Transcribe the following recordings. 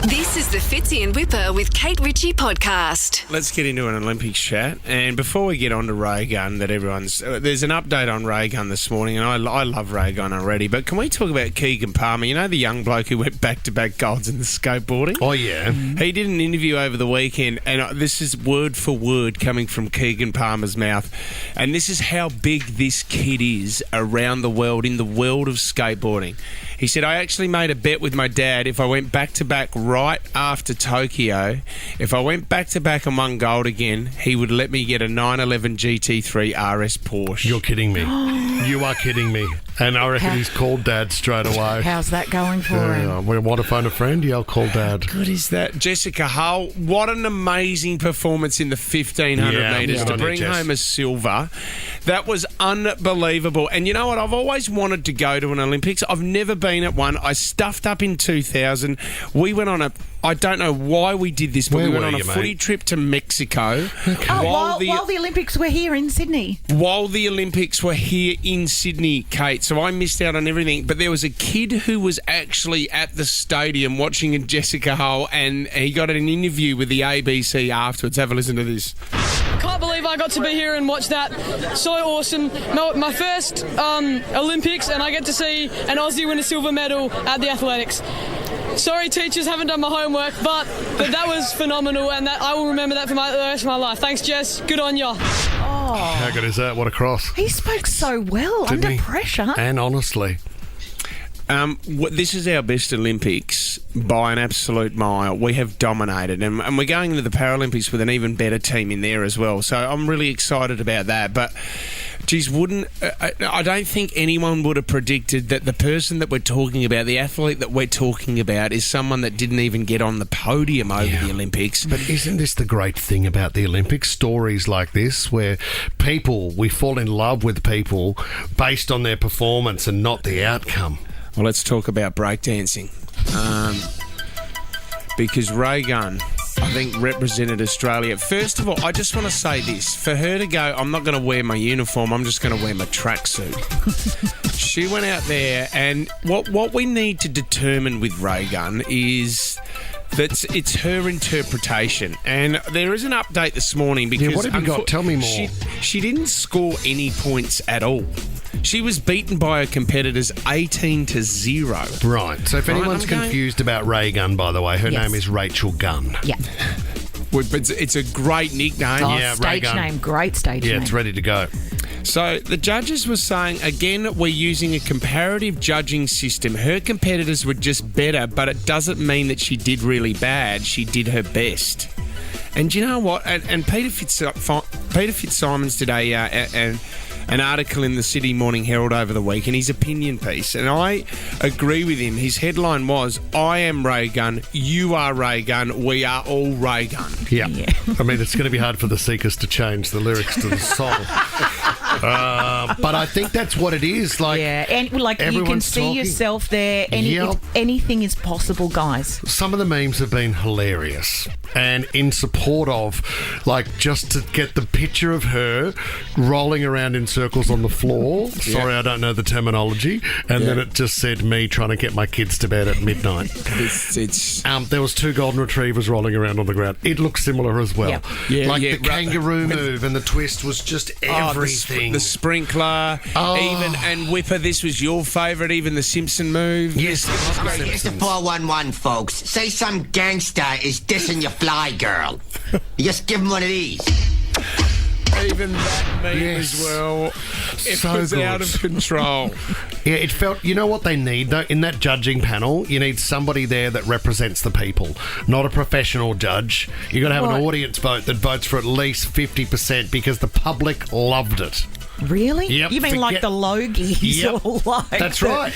This is the Fitzy and Whipper with Kate Ritchie podcast. Let's get into an Olympics chat. And before we get on to Raygun, there's an update on Raygun this morning, and I love Raygun already. But can we talk about Keegan Palmer? You know, the young bloke who went back-to-back golds in the skateboarding? Oh, yeah. He did an interview over the weekend, and this is word for word coming from Keegan Palmer's mouth. And this is how big this kid is around the world, in the world of skateboarding. He said, I actually made a bet with my dad if I went back-to-back right after Tokyo, if I went back-to-back and won gold again, he would let me get a 911 GT3 RS Porsche. You're kidding me. You are kidding me. And I reckon he's called Dad straight away. How's that going for him? We want to phone a friend? Yeah, I'll call Dad. How good is that? Jessica Hull, what an amazing performance in the 1,500 metres to bring home a silver. That was unbelievable. And you know what? I've always wanted to go to an Olympics. I've never been at one. I stuffed up in 2000. We went on I don't know why we did this, but we went on a footy trip to Mexico. Okay. While the Olympics were here in Sydney. While the Olympics were here in Sydney, Kate. So I missed out on everything. But there was a kid who was actually at the stadium watching Jessica Hull, and he got an interview with the ABC afterwards. Have a listen to this. Can't believe I got to be here and watch that. So awesome. My first Olympics, and I get to see an Aussie win a silver medal at the athletics. Sorry, teachers, haven't done my homework, but that was phenomenal, and that I will remember that for the rest of my life. Thanks, Jess. Good on ya. Oh, how good is that? What a cross. He spoke so well under pressure. And honestly. This is our best Olympics by an absolute mile. We have dominated, and we're going into the Paralympics with an even better team in there as well. So I'm really excited about that. But, geez, I don't think anyone would have predicted that the person that we're talking about, the athlete that we're talking about, is someone that didn't even get on the podium over the Olympics. But isn't this the great thing about the Olympics? Stories like this where we fall in love with people based on their performance and not the outcome. Well, let's talk about breakdancing. Because Raygun, I think, represented Australia. First of all, I just want to say this. For her to go, I'm not going to wear my uniform, I'm just going to wear my tracksuit. She went out there, and what we need to determine with Raygun is that it's her interpretation. And there is an update this morning because... what have you got? Tell me more. She didn't score any points at all. She was beaten by her competitors 18-0. Right. So if anyone's confused about Raygun, by the way, her name is Rachel Gunn. Yeah. But it's a great nickname. Stage Raygun. name. Great stage name. Yeah, it's ready to go. So the judges were saying, again, we're using a comparative judging system. Her competitors were just better, but it doesn't mean that she did really bad. She did her best. And you know what? And Peter Fitzsimons did an article in the Sydney Morning Herald over the week, and his opinion piece, and I agree with him. His headline was, I am Raygun, you are Raygun, we are all Raygun. Yeah. I mean, it's going to be hard for the Seekers to change the lyrics to the song. But I think that's what it is. And you can see yourself there. Anything is possible, guys. Some of the memes have been hilarious, and in support of, just to get the picture of her rolling around in circles on the floor. Sorry, I don't know the terminology. And then it just said me trying to get my kids to bed at midnight. There was 2 golden retrievers rolling around on the ground. It looked similar as well. The kangaroo move and the twist was just everything. The sprinkler, and Whipper, this was your favourite, even the Simpson move. Yes. Here's the 411, folks. Say some gangster is dissing your fly girl. You just give him one of these. Even that meme as well. It was out of control. Yeah, it felt... You know what they need, though? In that judging panel, you need somebody there that represents the people, not a professional judge. You've got to have an audience vote that votes for at least 50% because the public loved it. Really? Yep. You mean like the Logies? Yep. That's right.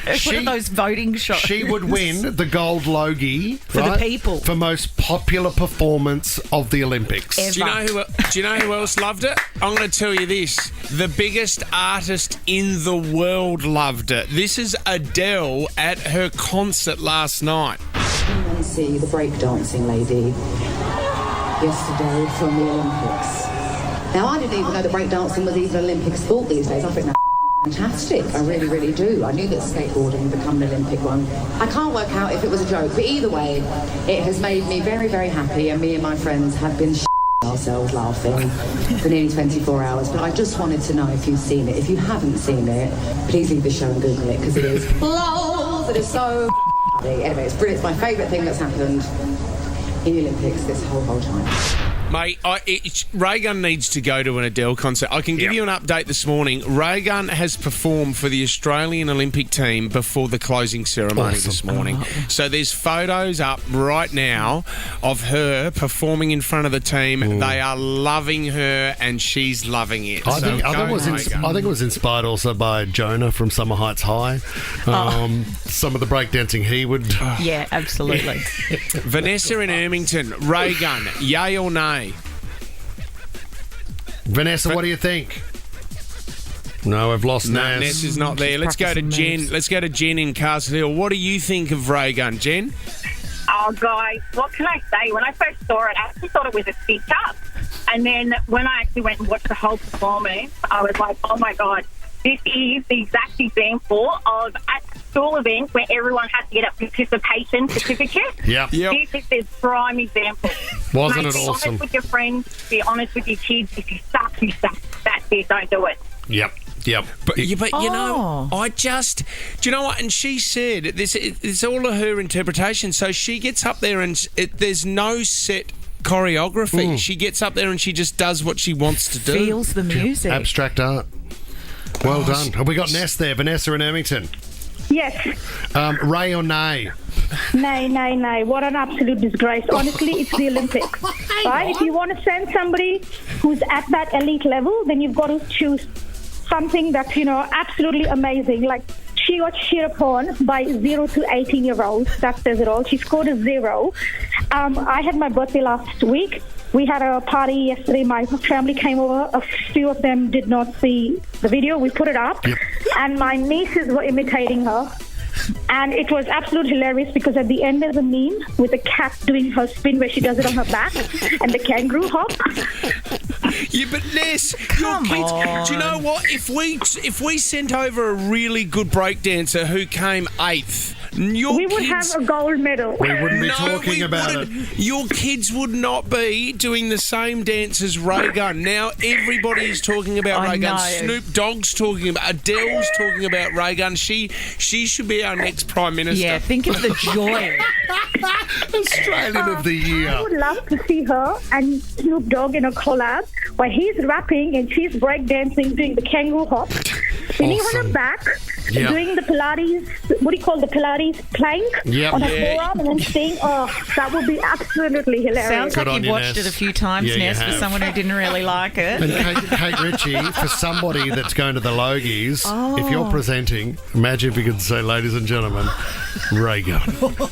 What are those voting shows? She would win the gold Logie for the people for most popular performance of the Olympics. Ever. Do you know who else loved it? I'm going to tell you this. The biggest artist in the world loved it. This is Adele at her concert last night. I want to see the breakdancing lady yesterday from the Olympics. Now, I didn't even know that breakdancing was even an Olympic sport these days. I think that's fantastic. I really, really do. I knew that skateboarding had become an Olympic one. I can't work out if it was a joke, but either way, it has made me very, very happy, and me and my friends have been ourselves laughing for nearly 24 hours. But I just wanted to know if you've seen it. If you haven't seen it, please leave the show and Google it, because it is it is so funny. Anyway, it's brilliant. It's my favourite thing that's happened in the Olympics this whole time. Mate, Raygun needs to go to an Adele concert. I can give you an update this morning. Raygun has performed for the Australian Olympic team before the closing ceremony this morning. So there's photos up right now of her performing in front of the team. They are loving her, and she's loving it. I think it was inspired also by Jonah from Summer Heights High. Some of the breakdancing he would... Yeah, absolutely. Vanessa in Ermington, Raygun, yay or nay? Vanessa, what do you think? No, I've lost Ness. Ness is not there. Let's go to Jen. Let's go to Jen in Castle Hill. What do you think of Raygun, Jen? Oh, guys, what can I say? When I first saw it, I actually thought it was a stitch-up. And then when I actually went and watched the whole performance, I was like, oh, my God, this is the exact example of at school events where everyone has to get a participation certificate. Yep. This is the prime example. Wasn't Mate, it awesome? Be honest with your friends. Be honest with your kids. If you suck, you suck. That's it. Don't do it. Yep. But you know, do you know what? And she said, it's all of her interpretation. So she gets up there and there's no set choreography. She gets up there and she just does what she wants to do. Feels the music. Abstract art. Well done. Have we got Ness there? Vanessa in Ermington. Yes. Ray or nay? Nay. What an absolute disgrace. Honestly, it's the Olympics. Right? If you want to send somebody who's at that elite level, then you've got to choose something that's, absolutely amazing. Like, she got cheered upon by 0 to 18-year-olds. That says it all. She scored a 0. I had my birthday last week. We had a party yesterday. My family came over. A few of them did not see the video. We put it up. Yep. And my nieces were imitating her. And it was absolutely hilarious because at the end there's a meme with a cat doing her spin where she does it on her back and the kangaroo hop. Yeah, but Ness, your kids. Do you know what? If we sent over a really good breakdancer who came 8th, we would have a gold medal. We wouldn't be talking about it. Your kids would not be doing the same dance as Raygun. Now everybody is talking about Raygun. Snoop Dogg's talking about. Adele's talking about Raygun. She should be our next Prime Minister. Yeah, think of the joy. Australian of the Year. I would love to see her and Snoop Dogg in a collab where he's rapping and she's breakdancing, doing the kangaroo hop, spinning on her back, doing the Pilates, what do you call the Pilates plank on her forearm, and then saying, that would be absolutely hilarious. Sounds like you've watched it a few times, Ness, for someone who didn't really like it. And Kate Ritchie, for somebody that's going to the Logies, if you're presenting, imagine if you could say, ladies and gentlemen, Raygun.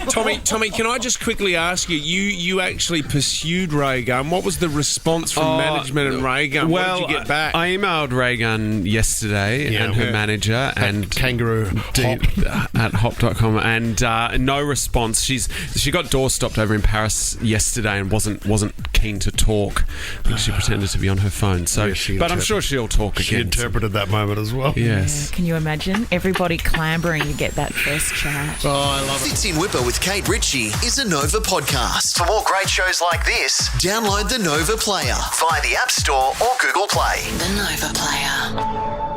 Tommy, can I just quickly ask you, you actually pursued Raygun. What was the response from management and Raygun? What did you get back? I emailed Raygun yesterday and her manager and Kangaroo at hop.com and no response. She got door stopped over in Paris yesterday and wasn't keen to talk. I think she pretended to be on her phone. So, but I'm sure she'll talk again. She interpreted that moment as well. Yes. Yeah, can you imagine everybody clambering to get that first chat? Oh, I love it. Fitz in Whipper with Kate Ritchie is a Nova podcast. For more great shows like this, download the Nova Player via the App Store or Google Play. The Nova Player.